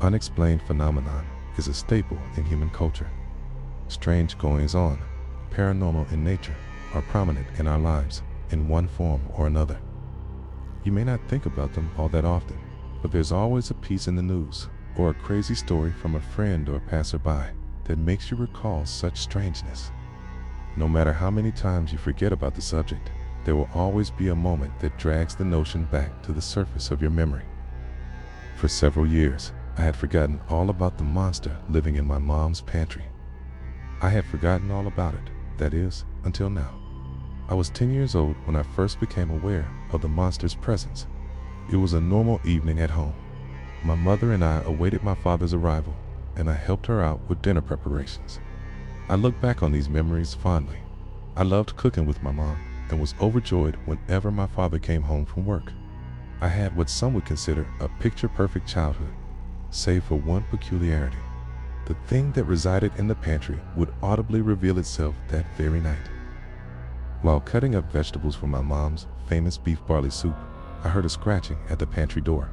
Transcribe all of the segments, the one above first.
unexplained phenomenon is a staple in human culture. Strange goings-on, paranormal in nature, are prominent in our lives in one form or another. You may not think about them all that often, but there's always a piece in the news or a crazy story from a friend or passerby that makes you recall such strangeness. No matter how many times you forget about the subject, there will always be a moment that drags the notion back to the surface of your memory. For several years, I had forgotten all about the monster living in my mom's pantry. I had forgotten all about it, that is, until now. I was 10 years old when I first became aware of the monster's presence. It was a normal evening at home. My mother and I awaited my father's arrival, and I helped her out with dinner preparations. I look back on these memories fondly. I loved cooking with my mom and was overjoyed whenever my father came home from work. I had what some would consider a picture-perfect childhood, save for one peculiarity. The thing that resided in the pantry would audibly reveal itself that very night. While cutting up vegetables for my mom's famous beef barley soup, I heard a scratching at the pantry door.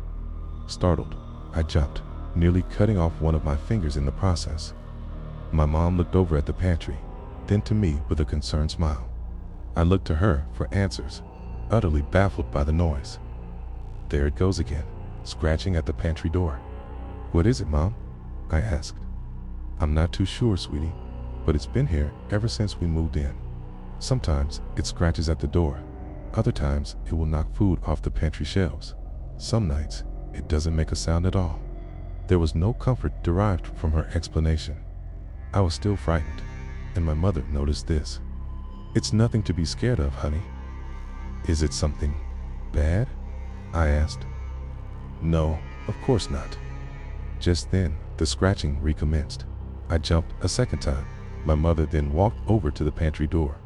Startled, I jumped, nearly cutting off one of my fingers in the process. My mom looked over at the pantry, then to me with a concerned smile. I looked to her for answers, utterly baffled by the noise. There it goes again, scratching at the pantry door. "What is it, Mom?" I asked. "I'm not too sure, sweetie, but it's been here ever since we moved in. Sometimes it scratches at the door. Other times it will knock food off the pantry shelves. Some nights it doesn't make a sound at all." There was no comfort derived from her explanation. I was still frightened, and my mother noticed this. "It's nothing to be scared of, honey." "Is it something bad?" I asked. "No, of course not." Just then, the scratching recommenced. I jumped a second time. My mother then walked over to the pantry door.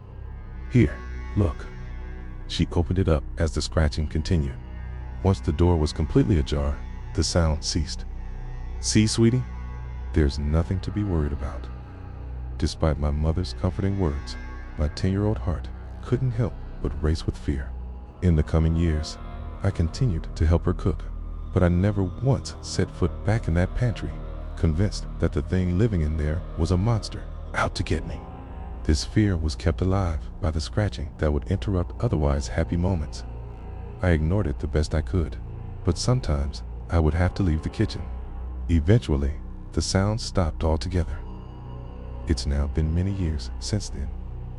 "Here, look." She opened it up as the scratching continued. Once the door was completely ajar, the sound ceased. "See, sweetie? There's nothing to be worried about." Despite my mother's comforting words, my 10-year-old heart couldn't help but race with fear. In the coming years, I continued to help her cook, but I never once set foot back in that pantry, convinced that the thing living in there was a monster out to get me. This fear was kept alive by the scratching that would interrupt otherwise happy moments. I ignored it the best I could, but sometimes I would have to leave the kitchen. Eventually, the sound stopped altogether. It's now been many years since then,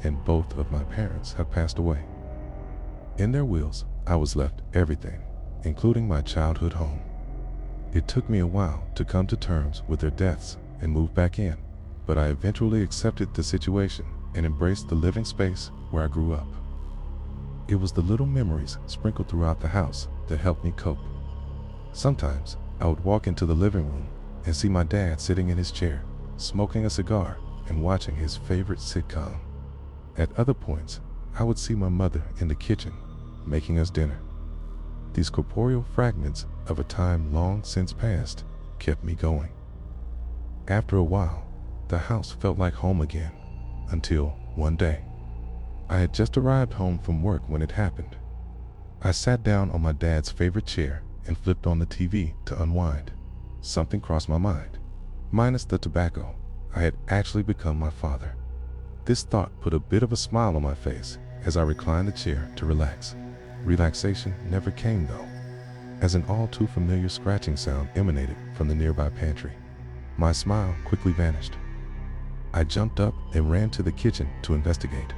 and both of my parents have passed away. In their wills, I was left everything, including my childhood home. It took me a while to come to terms with their deaths and move back in, but I eventually accepted the situation and embraced the living space where I grew up. It was the little memories sprinkled throughout the house that helped me cope. Sometimes I would walk into the living room and see my dad sitting in his chair, smoking a cigar and watching his favorite sitcom. At other points, I would see my mother in the kitchen, making us dinner. These corporeal fragments of a time long since past kept me going. After a while, the house felt like home again, until one day. I had just arrived home from work when it happened. I sat down on my dad's favorite chair and flipped on the TV to unwind. Something crossed my mind. Minus the tobacco, I had actually become my father. This thought put a bit of a smile on my face as I reclined the chair to relax. Relaxation never came though, as an all too familiar scratching sound emanated from the nearby pantry. My smile quickly vanished. I jumped up and ran to the kitchen to investigate.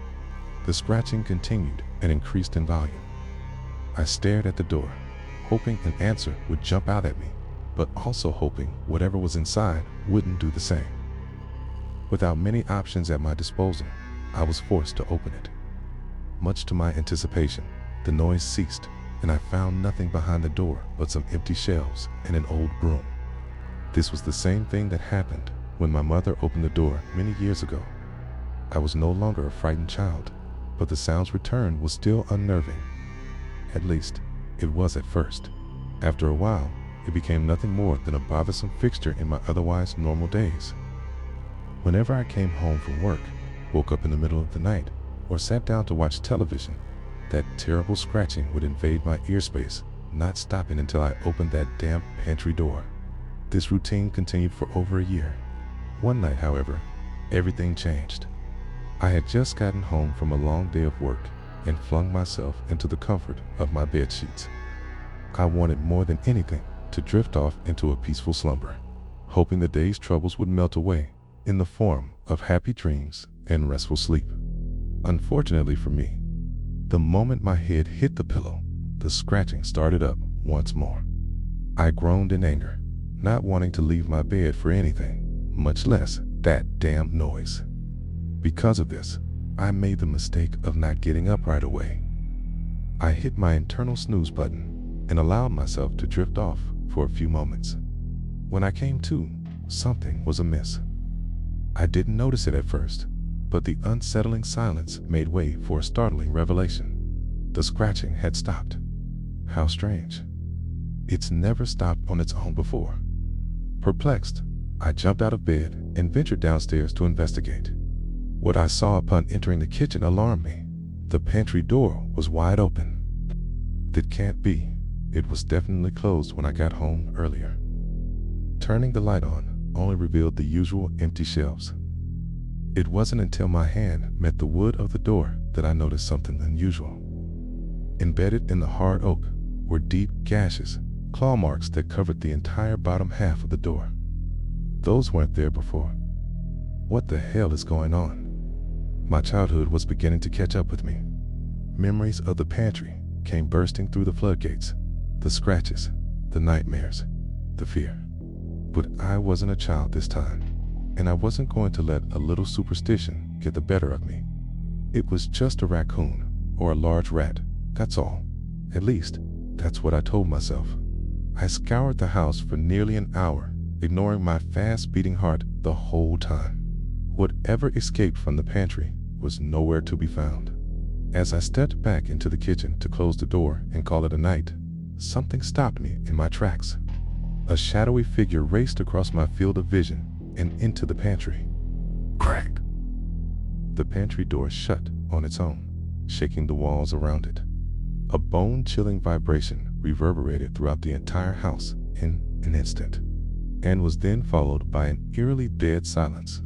The scratching continued and increased in volume. I stared at the door, hoping an answer would jump out at me, but also hoping whatever was inside wouldn't do the same. Without many options at my disposal, I was forced to open it. Much to my anticipation, the noise ceased, and I found nothing behind the door but some empty shelves and an old broom. This was the same thing that happened when my mother opened the door many years ago. I was no longer a frightened child, but the sound's return was still unnerving. At least, it was at first. After a while, it became nothing more than a bothersome fixture in my otherwise normal days. Whenever I came home from work, woke up in the middle of the night, or sat down to watch television, that terrible scratching would invade my ear space, not stopping until I opened that damn pantry door. This routine continued for over a year. One night, however, everything changed. I had just gotten home from a long day of work and flung myself into the comfort of my bed sheets. I wanted more than anything to drift off into a peaceful slumber, hoping the day's troubles would melt away in the form of happy dreams and restful sleep. Unfortunately for me, the moment my head hit the pillow, the scratching started up once more. I groaned in anger, not wanting to leave my bed for anything, much less that damn noise. Because of this, I made the mistake of not getting up right away. I hit my internal snooze button and allowed myself to drift off for a few moments. When I came to, something was amiss. I didn't notice it at first, but the unsettling silence made way for a startling revelation. The scratching had stopped. How strange. It's never stopped on its own before. Perplexed, I jumped out of bed and ventured downstairs to investigate. What I saw upon entering the kitchen alarmed me. The pantry door was wide open. That can't be. It was definitely closed when I got home earlier. Turning the light on only revealed the usual empty shelves. It wasn't until my hand met the wood of the door that I noticed something unusual. Embedded in the hard oak were deep gashes, claw marks that covered the entire bottom half of the door. Those weren't there before. What the hell is going on? My childhood was beginning to catch up with me. Memories of the pantry came bursting through the floodgates. The scratches, the nightmares, the fear. But I wasn't a child this time, and I wasn't going to let a little superstition get the better of me. It was just a raccoon or a large rat, that's all. At least, that's what I told myself. I scoured the house for nearly an hour, ignoring my fast-beating heart the whole time. Whatever escaped from the pantry was nowhere to be found. As I stepped back into the kitchen to close the door and call it a night, something stopped me in my tracks. A shadowy figure raced across my field of vision and into the pantry. Crack! The pantry door shut on its own, shaking the walls around it. A bone-chilling vibration reverberated throughout the entire house in an instant, and was then followed by an eerily dead silence.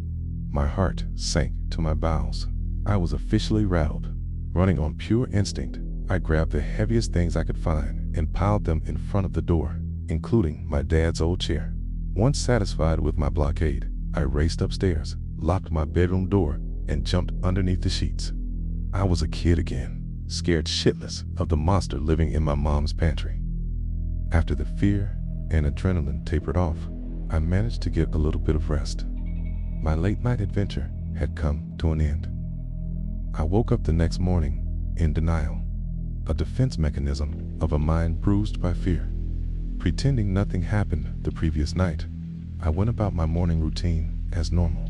My heart sank to my bowels. I was officially rattled. Running on pure instinct, I grabbed the heaviest things I could find and piled them in front of the door, including my dad's old chair. Once satisfied with my blockade, I raced upstairs, locked my bedroom door, and jumped underneath the sheets. I was a kid again, scared shitless of the monster living in my mom's pantry. After the fear and adrenaline tapered off, I managed to get a little bit of rest. My late-night adventure had come to an end. I woke up the next morning in denial, a defense mechanism of a mind bruised by fear. Pretending nothing happened the previous night, I went about my morning routine as normal.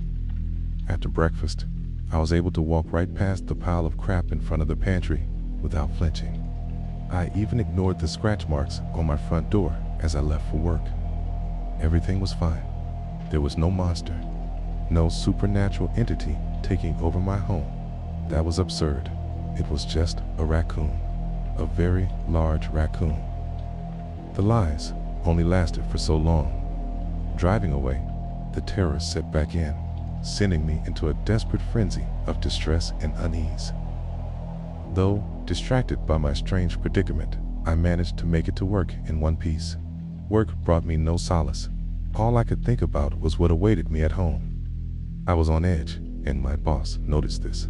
After breakfast, I was able to walk right past the pile of crap in front of the pantry without flinching. I even ignored the scratch marks on my front door as I left for work. Everything was fine. There was no monster, no supernatural entity taking over my home. That was absurd. It was just a raccoon, a very large raccoon. The lies only lasted for so long. Driving away, the terror set back in, sending me into a desperate frenzy of distress and unease. Though distracted by my strange predicament, I managed to make it to work in one piece. Work brought me no solace. All I could think about was what awaited me at home. I was on edge, and my boss noticed this.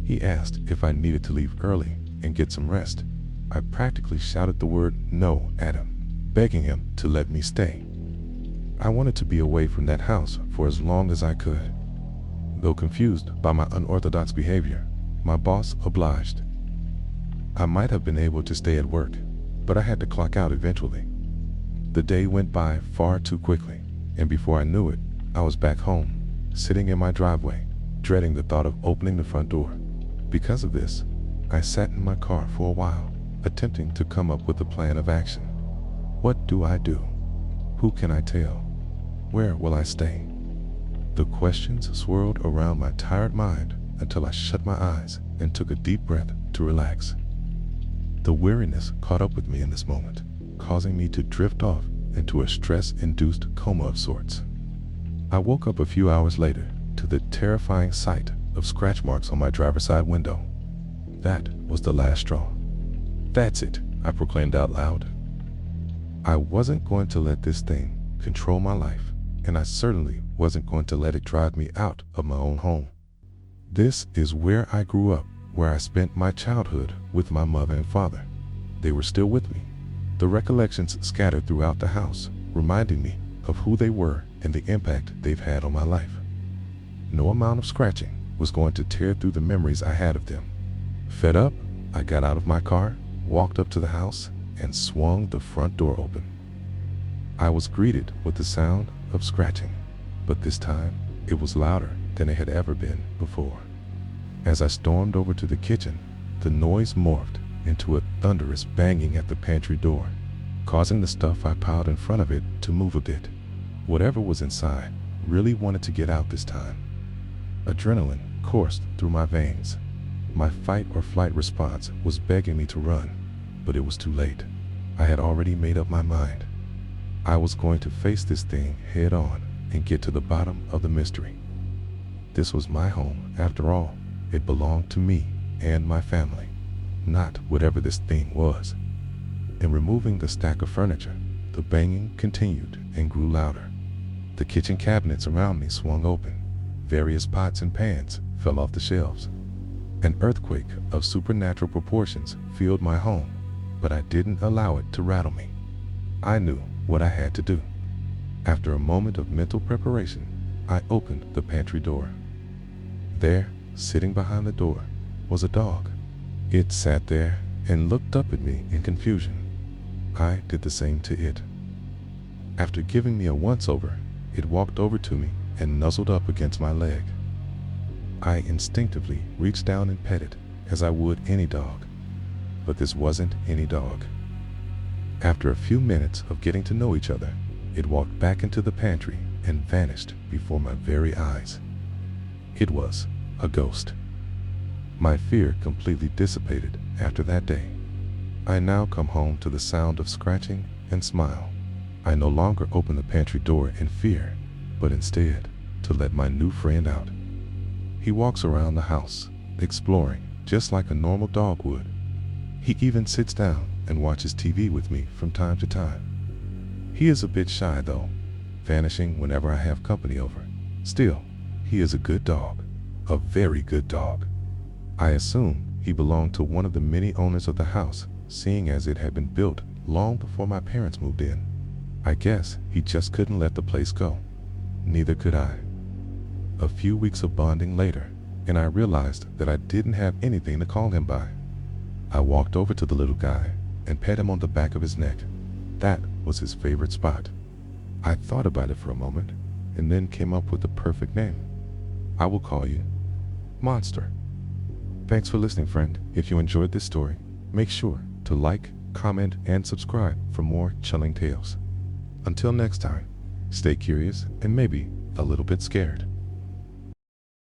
He asked if I needed to leave early and get some rest. I practically shouted the word no at him, begging him to let me stay. I wanted to be away from that house for as long as I could. Though confused by my unorthodox behavior, my boss obliged. I might have been able to stay at work, but I had to clock out eventually. The day went by far too quickly, and before I knew it, I was back home, sitting in my driveway, dreading the thought of opening the front door. Because of this, I sat in my car for a while, attempting to come up with a plan of action. What do I do? Who can I tell? Where will I stay? The questions swirled around my tired mind until I shut my eyes and took a deep breath to relax. The weariness caught up with me in this moment, causing me to drift off into a stress-induced coma of sorts. I woke up a few hours later to the terrifying sight of scratch marks on my driver's side window. That was the last straw. "That's it," I proclaimed out loud. I wasn't going to let this thing control my life, and I certainly wasn't going to let it drive me out of my own home. This is where I grew up, where I spent my childhood with my mother and father. They were still with me, the recollections scattered throughout the house, reminding me of who they were and the impact they've had on my life. No amount of scratching was going to tear through the memories I had of them. Fed up, I got out of my car, walked up to the house, and swung the front door open. I was greeted with the sound of scratching, but this time it was louder than it had ever been before. As I stormed over to the kitchen, the noise morphed into a thunderous banging at the pantry door, causing the stuff I piled in front of it to move a bit. Whatever was inside really wanted to get out this time. Adrenaline coursed through my veins. My fight or flight response was begging me to run, but it was too late. I had already made up my mind. I was going to face this thing head on and get to the bottom of the mystery. This was my home, after all. It belonged to me and my family, not whatever this thing was. In removing the stack of furniture, the banging continued and grew louder. The kitchen cabinets around me swung open. Various pots and pans fell off the shelves. An earthquake of supernatural proportions filled my home, but I didn't allow it to rattle me. I knew what I had to do. After a moment of mental preparation, I opened the pantry door. There, sitting behind the door, was a dog. It sat there and looked up at me in confusion. I did the same to it. After giving me a once-over, it walked over to me and nuzzled up against my leg. I instinctively reached down and petted as I would any dog, but this wasn't any dog. After a few minutes of getting to know each other, it walked back into the pantry and vanished before my very eyes. It was a ghost. My fear completely dissipated after that day. I now come home to the sound of scratching and smile. I no longer open the pantry door in fear, but instead to let my new friend out. He walks around the house, exploring just like a normal dog would. He even sits down and watches TV with me from time to time. He is a bit shy though, vanishing whenever I have company over. Still, he is a good dog, a very good dog. I assume he belonged to one of the many owners of the house, seeing as it had been built long before my parents moved in. I guess he just couldn't let the place go. Neither could I. A few weeks of bonding later, and I realized that I didn't have anything to call him by. I walked over to the little guy and pet him on the back of his neck. That was his favorite spot. I thought about it for a moment and then came up with the perfect name. I will call you Monster. Thanks for listening, friend. If you enjoyed this story, make sure to like, comment, and subscribe for more chilling tales. Until next time, stay curious and maybe a little bit scared.